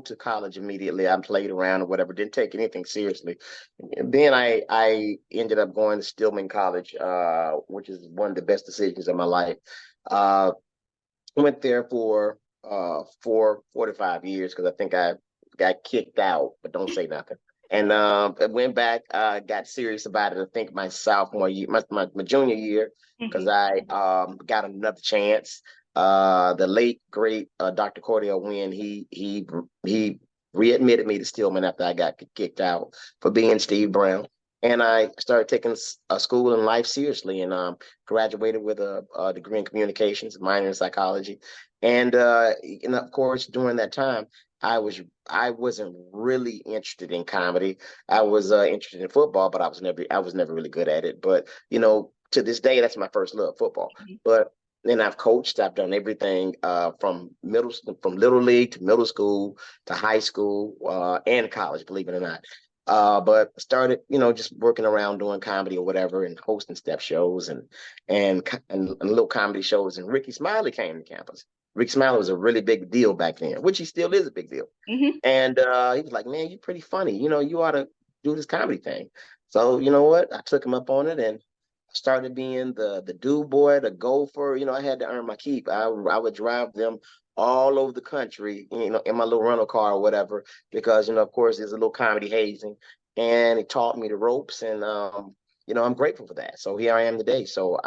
to college immediately. I played around or whatever, didn't take anything seriously. And then I ended up going to Stillman College, which is one of the best decisions of my life. Uh, Went there for 4 to 5 years because I think I got kicked out, but don't say nothing. And I went back, got serious about it. I think my sophomore year, my junior year, because Hmm. I got another chance. The late great Dr. Cordell Wynn, he readmitted me to Stillman after I got kicked out for being Steve Brown. And I started taking school and life seriously, and graduated with a degree in communications, minor in psychology, and of course during that time I wasn't really interested in comedy. I was interested in football, but I was never really good at it. But to this day, that's my first love, football. But then I've coached. I've done everything from little league to middle school to high school and college. Believe it or not. But started, just working around doing comedy or whatever, and hosting step shows and little comedy shows. And Ricky Smiley came to campus. Ricky Smiley was a really big deal back then, which he still is a big deal. Hmm. And he was like, "Man, you're pretty funny. You ought to do this comedy thing." So you know what? I took him up on it and started being the dude boy, the gopher. I had to earn my keep. I would drive them all over the country, in my little rental car or whatever, because of course, there's a little comedy hazing, and it taught me the ropes, and I'm grateful for that. So here I am today. So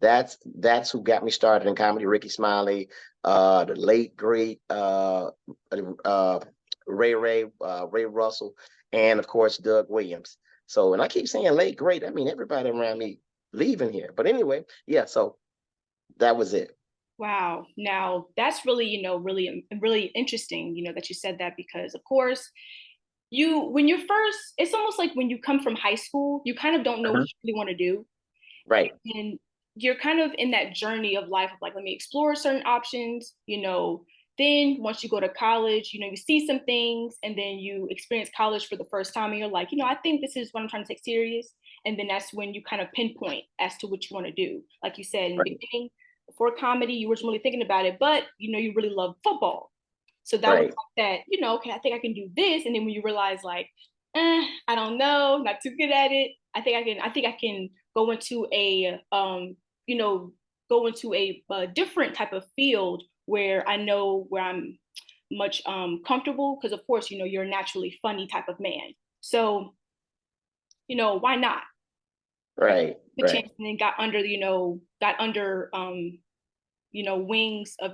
that's who got me started in comedy. Ricky Smiley, the late great uh, Ray Russell, and of course Doug Williams. So, and I keep saying late great. I mean, everybody around me leaving here. But anyway, yeah. So that was it. Wow. Now that's really, really, really interesting, that you said that because, of course, when you're first, it's almost like when you come from high school, you kind of don't know what Uh-huh. you really want to do. Right. And you're kind of in that journey of life of like, let me explore certain options, then once you go to college, you see some things and then you experience college for the first time and you're like, I think this is what I'm trying to take serious. And then that's when you kind of pinpoint as to what you want to do. Like you said in the Right. beginning, before comedy, you weren't really thinking about it, but you really love football. So that was Right. like that, okay, I think I can do this. And then when you realize like, I don't know, not too good at it. I think I can go into you know, go into a different type of field where I know where I'm much comfortable because of course, you're a naturally funny type of man. So, why not? Right. Right. The Right. chance and then got under wings of,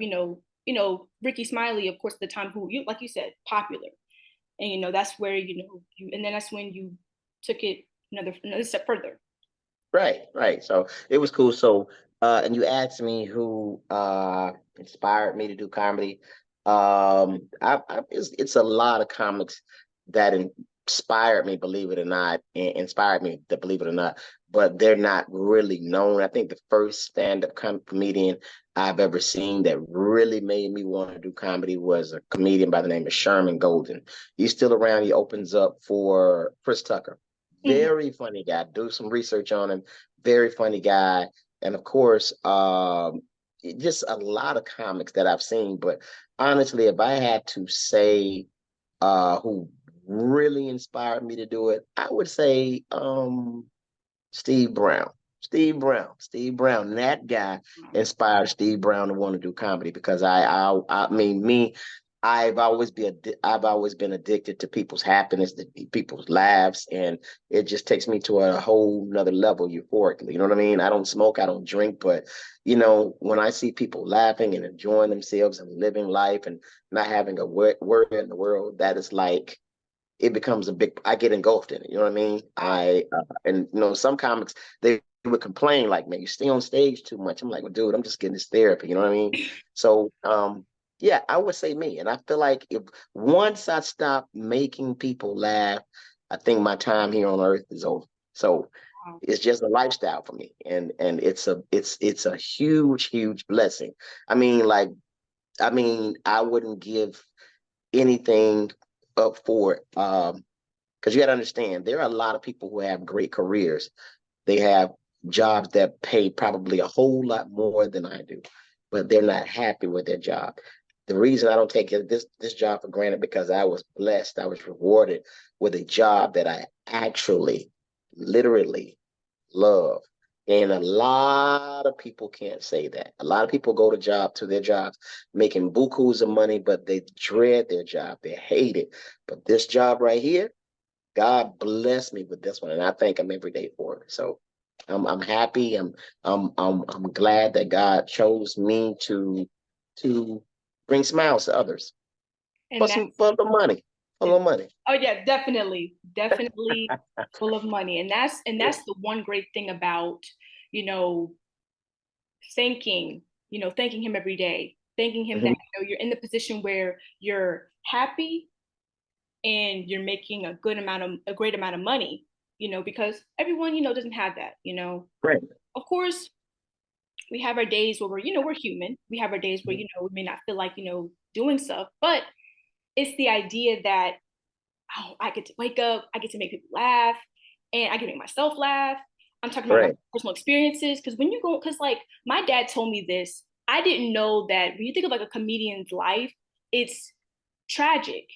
Ricky Smiley, of course, at the time who you like you said, popular. And that's where and then that's when you took it another step further. Right. Right. So it was cool. So and you asked me who inspired me to do comedy. It's a lot of comics that inspired me, believe it or not, inspired me to believe it or not, but they're not really known. I think the first stand-up comedian I've ever seen that really made me want to do comedy was a comedian by the name of Sherman Golden. He's still around. He opens up for Chris Tucker. Mhm. Very funny guy. Do some research on him. Very funny guy. And of course, just a lot of comics that I've seen. But honestly, if I had to say who really inspired me to do it, I would say Steve Brown. Steve Brown. Steve Brown. That guy inspired Steve Brown to want to do comedy because I mean me, I've always been addicted to people's happiness, to people's laughs, and it just takes me to a whole nother level euphorically. You know what I mean? I don't smoke, I don't drink, but when I see people laughing and enjoying themselves and living life and not having a word in the world, that is like it becomes a big. I get engulfed in it. You know what I mean? And some comics they would complain like, "Man, you stay on stage too much." I'm like, "Well, dude, I'm just getting this therapy." You know what I mean? So, yeah, I would say me. And I feel like if once I stop making people laugh, I think my time here on earth is over. So Wow. it's just a lifestyle for me, and it's a huge blessing. I mean, like, I wouldn't give anything up for it. Because you got to understand, there are a lot of people who have great careers. They have jobs that pay probably a whole lot more than I do, but they're not happy with their job. the reason I don't take this job for granted because I was blessed. I was rewarded with a job that I actually, literally love. And a lot of people can't say that. A lot of people go to their jobs making bukus of money, but they dread their job. They hate it. But this job right here, God bless me with this one, and I thank Him every day for it. So I'm happy. I'm glad that God chose me to bring smiles to others And that's for the money, for the money. oh yeah, definitely, definitely full of money. And Yeah. that's the one great thing about, you know, thanking, thanking him every day, thanking him that Mhm. you're in the position where you're happy and you're making a great amount of money, because everyone, doesn't have that. Right. Of course, we have our days where we're human. We have our days where, we may not feel like, doing stuff, but it's the idea that, oh, I get to wake up, I get to make people laugh, and I get to make myself laugh. I'm talking about my Right. personal experiences because when you go, because like my dad told me this, I didn't know that when you think of like a comedian's life, it's tragic.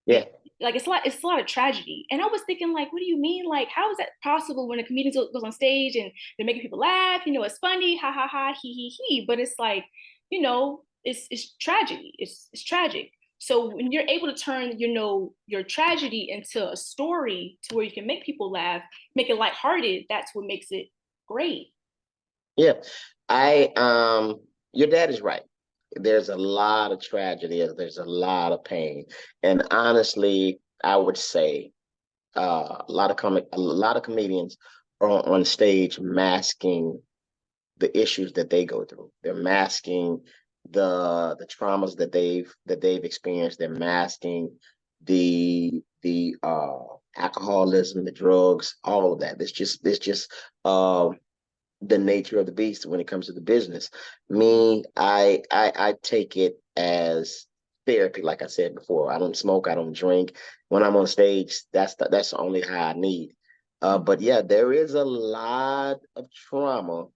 You Yeah. like it's a lot of tragedy. And I was thinking, like, what do you mean? Like, how is that possible when a comedian goes on stage and they're making people laugh? It's funny, ha ha ha, he. But it's like, it's tragedy. It's tragic. So when you're able to turn, your tragedy into a story to where you can make people laugh, make it lighthearted, that's what makes it great. Yeah. I your dad is right. There's a lot of tragedy, there's a lot of pain. And honestly, I would say a lot of comedians are on stage masking the issues that they go through. They're masking the traumas that they've experienced. They're masking the alcoholism, the drugs, all of that. It's just uh, the nature of the beast when it comes to the business. Me, I take it as therapy. Like I said before, I don't smoke, I don't drink. When I'm on stage, that's the only high I need. But yeah, there is a lot of trauma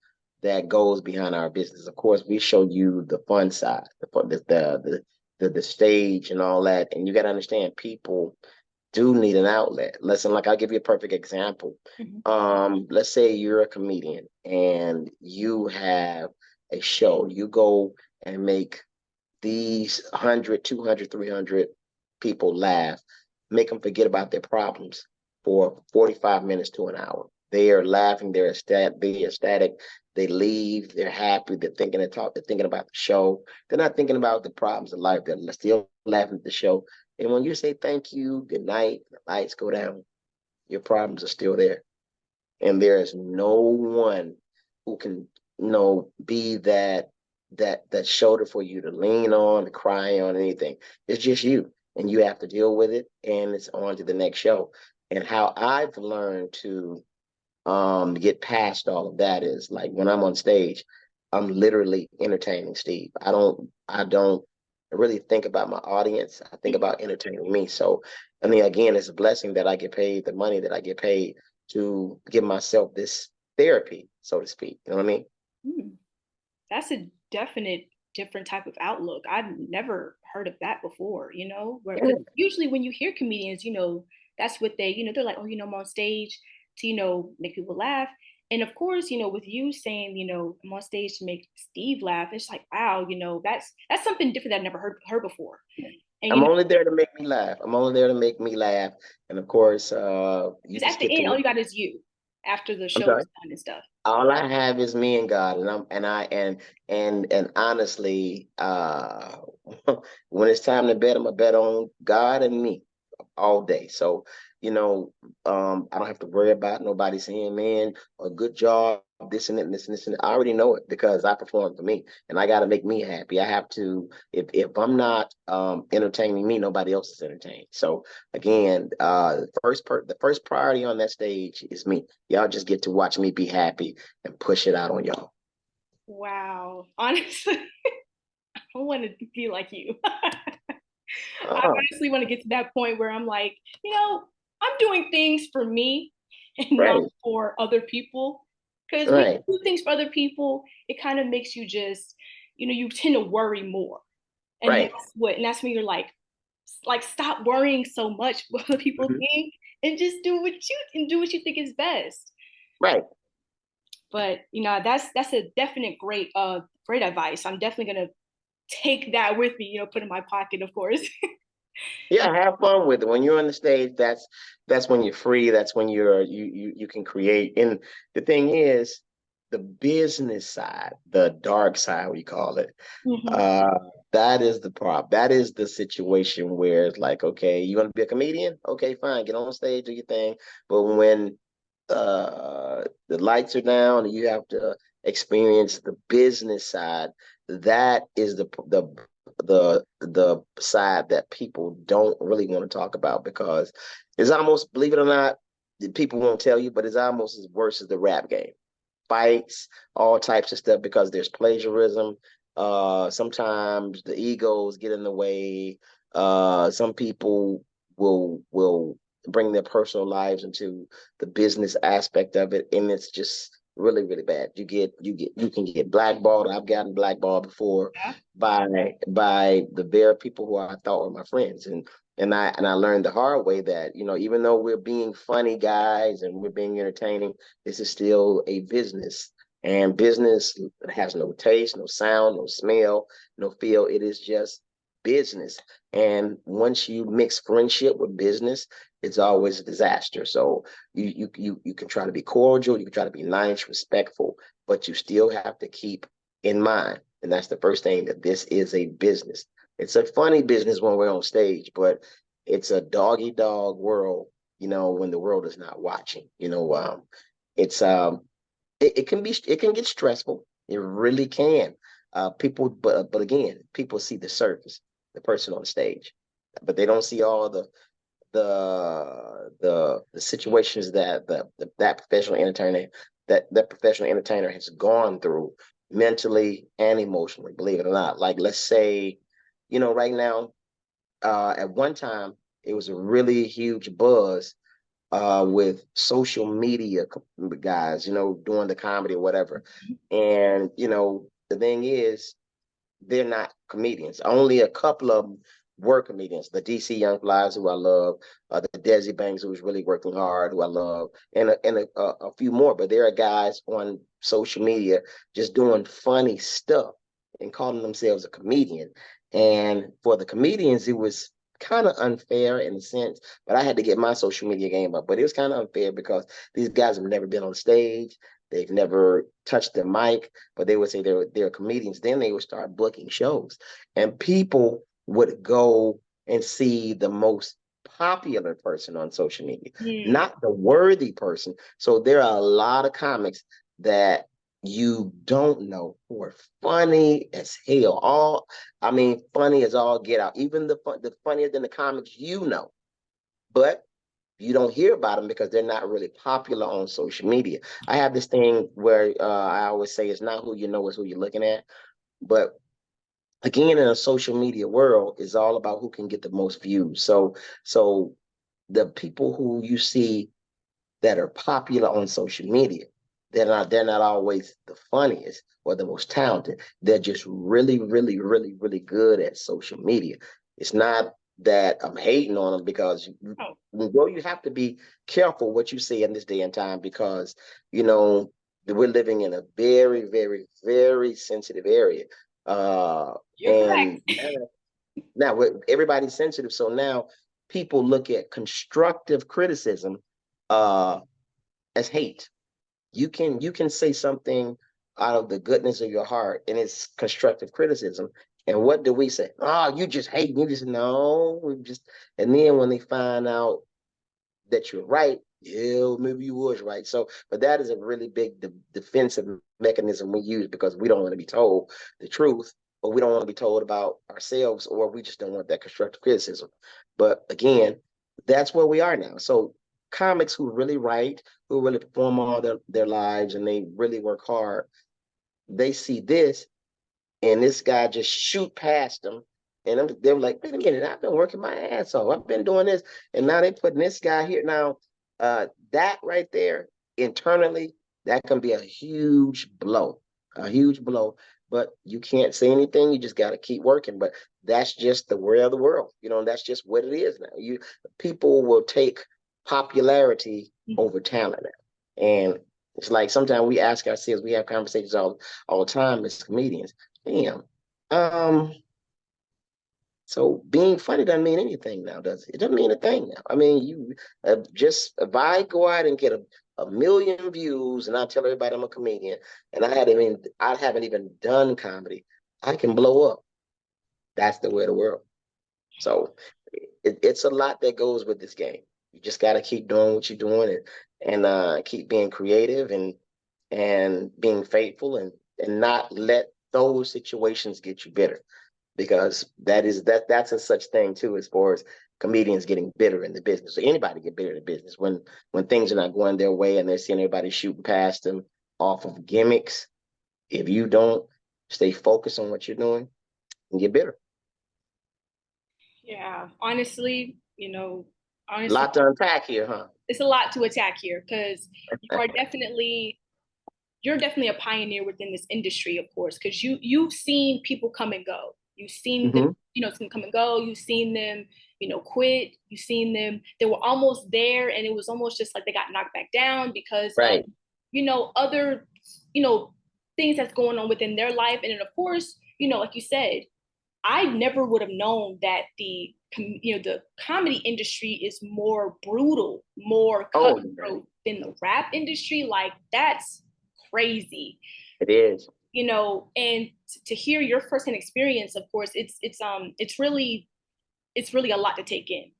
that goes behind our business. Of course, we show you the fun side, the stage and all that, and you got to understand people do need an outlet. Listen, like I'll give you a perfect example. Mhm. Let's say you're a comedian and you have a show. You go and make these 100, 200, 300 people laugh, make them forget about their problems for 45 minutes to an hour. They are laughing, they're ecstatic, they leave, they're happy, they're thinking about the show. They're not thinking about the problems of life, they're still laughing at the show. And when you say thank you, good night, the lights go down, your problems are still there. And there is no one who can, be that shoulder for you to lean on, to cry on, anything. It's just you, and you have to deal with it, and it's on to the next show. And how I've learned to get past all of that is like when I'm on stage, I'm literally entertaining Steve. I don't really think about my audience. I think about entertaining me. So I mean, again, it's a blessing that I get paid the money that I get paid to give myself this therapy, so to speak. You know what I mean? Hmm. That's a definite different type of outlook. I've never heard of that before, where because Yeah. usually when you hear comedians, that's what they're like, oh, I'm on stage to, make people laugh. And of course, with you saying, I'm on stage to make Steve laugh, it's like, wow, that's something different that I've never heard before. And I'm only there to make me laugh. I'm only there to make me laugh. And of course, you because at just the get end, all to. you got is you after the I'm show sorry. is done and stuff. All I have is me and God, and honestly, when it's time to bet, I'm gonna bet on God and me all day. So, you know, I don't have to worry about nobody saying, man, a good job, this and that, and this and this. And I already know it because I perform for me and I got to make me happy. I have to, if I'm not entertaining me, nobody else is entertained. So again, the first priority on that stage is me. Y'all just get to watch me be happy and push it out on y'all. Wow. Honestly, I want to be like you. I Oh, honestly want to get to that point where I'm like, I'm doing things for me and not right, for other people. Because when right. you do things for other people, it kind of makes you just, you tend to worry more. And Right. that's when you're like stop worrying so much what other people Mhm. think and just do what you think is best. Right. But that's a definite great advice. I'm definitely gonna take that with me, put in my pocket, of course. Yeah, have fun with it. When you're on the stage, that's when you're free. That's when you can create. And the thing is, the business side, the dark side, we call it, Hmm. uh, that is the problem. That is the situation where it's like, okay, you want to be a comedian? Okay, fine, get on stage, do your thing. But when the lights are down and you have to experience the business side, that is the side that people don't really want to talk about, because it's almost, believe it or not, people won't tell you, but it's almost as worse as the rap game. Fights, all types of stuff, because there's plagiarism. Sometimes the egos get in the way. Some people will bring their personal lives into the business aspect of it, and it's just really, really bad. You can get blackballed. I've gotten blackballed before Yeah. by the very people who I thought were my friends. And I learned the hard way that, even though we're being funny guys and we're being entertaining, this is still a business. And business has no taste, no sound, no smell, no feel. It is just business. And once you mix friendship with business, it's always a disaster. So you can try to be cordial, you can try to be nice, respectful, but you still have to keep in mind, and that's the first thing, that this is a business. It's a funny business when we're on stage, but it's a doggy dog world, when the world is not watching. It's it can get stressful. It really can. People, but again, people see the surface, the person on the stage, but they don't see all the situations that that professional entertainer has gone through mentally and emotionally. Believe it or not, like, let's say, right now, at one time, it was a really huge buzz with social media guys, doing the comedy or whatever. And, the thing is, they're not comedians. Only a couple of them were comedians. The DC Young Flies, who I love, the Desi Banks, who's really working hard, who I love, and a few more. But there are guys on social media just doing funny stuff and calling themselves a comedian. And for the comedians, it was kind of unfair in a sense, but I had to get my social media game up. But it was kind of unfair because these guys have never been on stage. They've never touched the mic, but they would say they're comedians. Then they would start booking shows, and people would go and see the most popular person on social media, Mm. not the worthy person. So there are a lot of comics that you don't know who are funny as hell. I mean, funny as all get out. Even the funnier than the comics, but you don't hear about them because they're not really popular on social media. I have this thing where I always say it's not who you know, it's who you're looking at. But again, in a social media world, it's all about who can get the most views. So the people who you see that are popular on social media, they're not always the funniest or the most talented. They're just really, really, really, really good at social media. It's not that I'm hating on them, because Oh, you have to be careful what you say in this day and time, because we're living in a very, very, very sensitive area. you're correct. And now everybody's sensitive, so now people look at constructive criticism uh, as hate. You can say something out of the goodness of your heart, and it's constructive criticism. And what do we say? Oh, you just hate. You just no. We just And then when they find out that you're right, yeah, maybe you was right. So, but that is a really big defensive mechanism we use, because we don't want to be told the truth, or we don't want to be told about ourselves, or we just don't want that constructive criticism. But again, that's where we are now. So comics who really write, who really perform all their lives, and they really work hard, they see this, and this guy just shoot past them. And they're like, wait a minute, I've been working my ass off. I've been doing this. And now they putting this guy here. Now, that right there, internally, that can be a huge blow, a huge blow. but you can't say anything. You just got to keep working. But that's just the way of the world, you know. And that's just what it is now. People will take popularity over talent now, and it's like sometimes we ask ourselves, we have conversations all the time as comedians. Damn, um, so being funny doesn't mean anything now, does it? It doesn't mean a thing now. I mean, you just if I go out and get a million views and I tell everybody I'm a comedian and I haven't even done comedy, I can blow up. That's the way of the world. So it's a lot that goes with this game. You just got to keep doing what you're doing and keep being creative and being faithful and not let those situations get you bitter because that's a such thing too as far as comedians getting bitter in the business. So anybody get bitter in the business when things are not going their way and they're seeing everybody shooting past them off of gimmicks. If you don't stay focused on what you're doing, you get bitter. Yeah, honestly, A honestly, lot to unpack here, huh? it's a lot to attack here because you are definitely you're definitely a pioneer within this industry, of course, because you've seen people come and go. You've seen them, Mm-hmm. come and go. You've seen them, quit. You've seen them. They were almost there, and it was almost just like they got knocked back down because of, Right. other, things that's going on within their life. And then, of course, like you said, I never would have known that the comedy industry is more brutal, more Oh, cutthroat than the rap industry. Like that's crazy, it is. and to hear your firsthand experience, of course, it's really a lot to take in.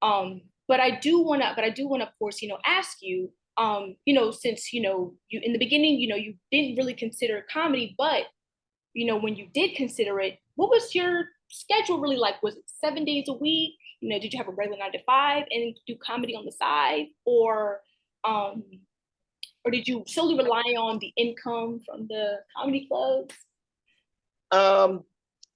But I do wanna, of course, ask you, since you in the beginning, you didn't really consider comedy, but when you did consider it, what was your schedule really like? Was it 7 days a week? Did you have a regular 9 to 5 and do comedy on the side, um, or did you solely rely on the income from the comedy clubs? Um,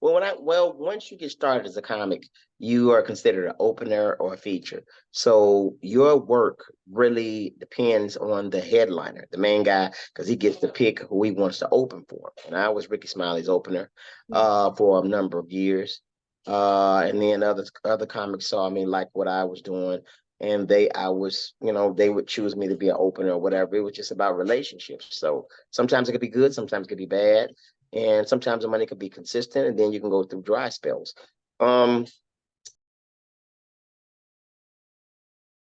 well, once you get started as a comic, you are considered an opener or a feature. So your work really depends on the headliner, the main guy, because he gets to pick who he wants to open for. And I was Ricky Smiley's opener for a number of years. And then other comics saw me like what I was doing. And they would choose me to be an opener or whatever. It was just about relationships. So sometimes it could be good, sometimes it could be bad, and sometimes the money could be consistent and then you can go through dry spells.